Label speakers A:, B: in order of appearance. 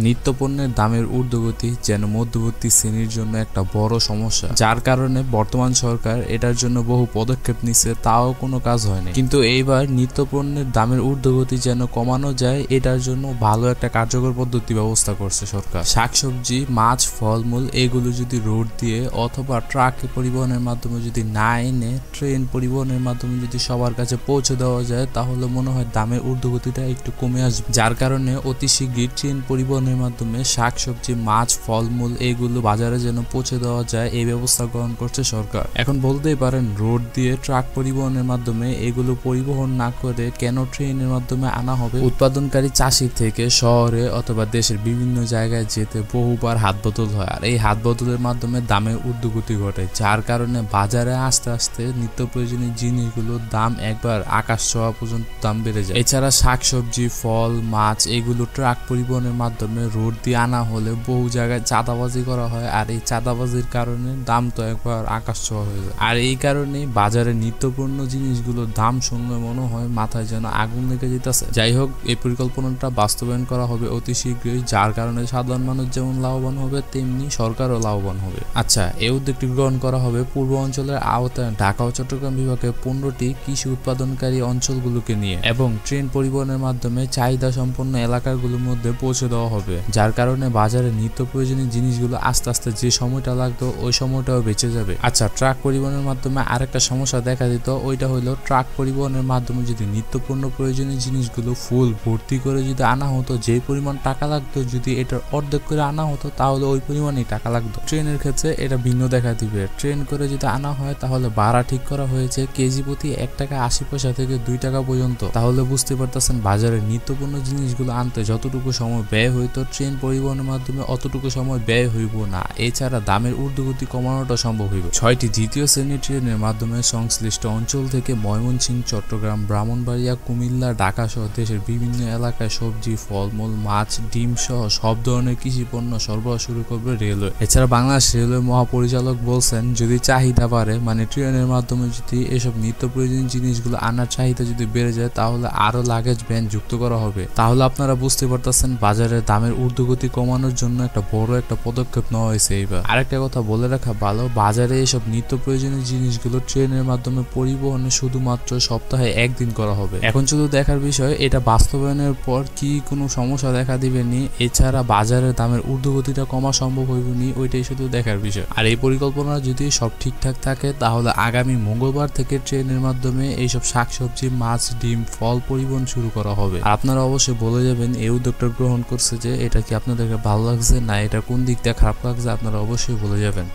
A: নিত্যপণ্যের দামের ঊর্ধ্বগতি যেন মধ্যবর্তী শ্রেণীর জন্য একটা বড় সমস্যা, যার কারণে বর্তমান সরকার এটার জন্য বহু পদক্ষেপ নিচ্ছে, তাও কোনো কাজ হয়নি। কিন্তু এইবার নিত্যপণ্যের দামের ঊর্ধ্বগতি যেন কমানো যায়, এটার জন্য ভালো একটা কার্যকর পদ্ধতি ব্যবস্থা করছে সরকার। শাকসবজি, মাছ, ফলমূল এগুলো যদি রোড দিয়ে অথবা ট্রাক পরিবহনের মাধ্যমে যদি না এনে ট্রেন পরিবহনের মাধ্যমে যদি সবার কাছে পৌঁছে দেওয়া যায়, তাহলে মনে হয় দামের ঊর্ধ্বগতিটা একটু কমে আসবে। যার কারণে অতি শীঘ্রই ট্রেন পরিবহনের মাধ্যমে শাকসবজি, মাছ, ফলমূল এগুলো বাজারে যেন পৌঁছে দেওয়া যায়, এই ব্যবস্থা গ্রহণ করছে সরকার। এখন বলতেই পারেন, রোড দিয়ে ট্রাক পরিবহনের মাধ্যমে এগুলো পরিবহন না করে কেন ট্রেনের মাধ্যমে আনা হবে? উৎপাদনকারী চাষি থেকে শহরে অথবা দেশের বিভিন্ন জায়গায় যেতে বহুবার হাত বদল হয়, আর এই হাত বদলের মাধ্যমে দামের ঊর্ধ্বগতি ঘটে, যার কারণে বাজারে আস্তে আস্তে নিত্য প্রয়োজনীয় জিনিসগুলোর দাম একবার আকাশ ছোঁয়া পর্যন্ত দাম বেড়ে যায়। এছাড়া শাকসবজি, ফল, মাছ এগুলো ট্রাক পরিবহনের মাধ্যমে রোড দিয়ে আনা হলে বহু জায়গায় চাঁদাবাজি করা হয়, আর এই চাঁদাবাজির কারণে দাম তো একবার আকাশ ছোঁয়া হয়ে যায়। আর এই কারণে বাজারে নিত্যপণ্য জিনিসগুলোর দাম শুনলে মনে হয় মাথায় যেন আগুন লেগে যেতেছে। যাই হোক, এই পরিকল্পনাটা বাস্তবায়ন করা হবে অতি শীঘ্রই, যার কারণে সাধারণ মানুষ যেমন লাভবান হবে, তেমনি সরকারও লাভবান হবে। আচ্ছা, এই উদ্যোগটি গ্রহণ করা হবে পূর্ব অঞ্চলের আওতায় ঢাকা ও চট্টগ্রাম বিভাগের 15টি কৃষি উৎপাদনকারী অঞ্চলগুলোকে নিয়ে, এবং ট্রেন পরিবহনের মাধ্যমে চাহিদা সম্পন্ন এলাকাগুলোর মধ্যে পৌঁছে দেওয়া হবে, যার কারণে বাজারে নিত্য প্রয়োজনীয় জিনিসগুলো আস্তে আস্তে যে সময়টা লাগতো ওই সময়টাও বেঁচে যাবে। আচ্ছা, ট্রাক পরিবহনের মাধ্যমে আরেকটা সমস্যা দেখা দিত, ওইটা হলো ট্রাক পরিবহনের মাধ্যমে যদি নিত্যপণ্য প্রয়োজনীয় জিনিসগুলো ফুল ভর্তি করে যদি আনা হতো, যে পরিমাণ টাকা লাগতো যদি এটার অর্ধেক করে আনা হতো তাহলে ওই পরিমাণেই টাকা লাগতো। ট্রেনের ক্ষেত্রে এটা ভিন্ন দেখা দিবে। ট্রেন করে যদি আনা হয় তাহলে ভাড়া ঠিক করা হয়েছে কেজি প্রতি 1 টাকা 80 পয়সা থেকে 2 টাকা পর্যন্ত। তাহলে বুঝতে পারতেছেন বাজারে নিত্যপণ্য জিনিসগুলো আনতে যতটুকু সময় ব্যয় হইতো, ট্রেন পরিবহনের মাধ্যমে অতটুকু সময় ব্যয় হইব না। এছাড়া দামের ঊর্ধ্বগতি কমানোটা সম্ভব হইব। 6টি দ্বিতীয় শ্রেণীর ট্রেনের মাধ্যমে সংশ্লিষ্ট অঞ্চল থেকে ময়মনসিংহ, চট্টগ্রাম, ব্রাহ্মণবাড়িয়া, কুমিল্লা, ঢাকা সহ দেশের বিভিন্ন এলাকায় সবজি, ফলমূল, মাছ, ডিম সহ সব ধরনের কৃষি পণ্য সরবরাহ শুরু করবে রেলওয়ে। এছাড়া বাংলাদেশ রেলওয়ে মহাপরিচালক বলছেন, যদি চাহিদা বাড়ে, মানে ট্রেনের মাধ্যমে যদি এসব নিত্য প্রয়োজনীয় জিনিসগুলো আনার চাহিদা যদি বেড়ে যায়, তাহলে আরো লাগেজ ভ্যান যুক্ত করা হবে। তাহলে আপনারা বুঝতে পারতেছেন বাজারে দামের ঊর্ধ্বগতি কমানোর জন্য একটা বড় একটা পদক্ষেপ নেওয়া হয়েছে এইবার। আরেকটা কথা বলে রাখা ভালো, বাজারে এসব নিত্য প্রয়োজনীয় জিনিসগুলো ট্রেনের মাধ্যমে পরিবহনে শুধুমাত্র সপ্তাহে 1 দিন করা হবে। এখন শুধু দেখার বিষয় এটা বাস্তবায়নের পর কি কোনো সমস্যা দেখা দিবেনি, এছাড়া বাজারের দামের ঊর্ধ্বগতিটা কমা সম্ভব হইবনি, ওইটাই শুধু দেখার বিষয়। আর এই পরিকল্পনা যদি সব ঠিকঠাক থাকে, তাহলে আগামী মঙ্গলবার থেকে ট্রেনের মাধ্যমে এইসব শাকসবজি, মাছ, ডিম, ফল পরিবহন শুরু করা হবে। আর আপনারা অবশ্যই বলে যাবেন এই উদ্যোগটা গ্রহণ করছে যে এটা কি আপনাদেরকে ভালো লাগছে, না এটা কোন দিক দিয়ে খারাপ লাগছে, আপনারা অবশ্যই বলে যাবেন।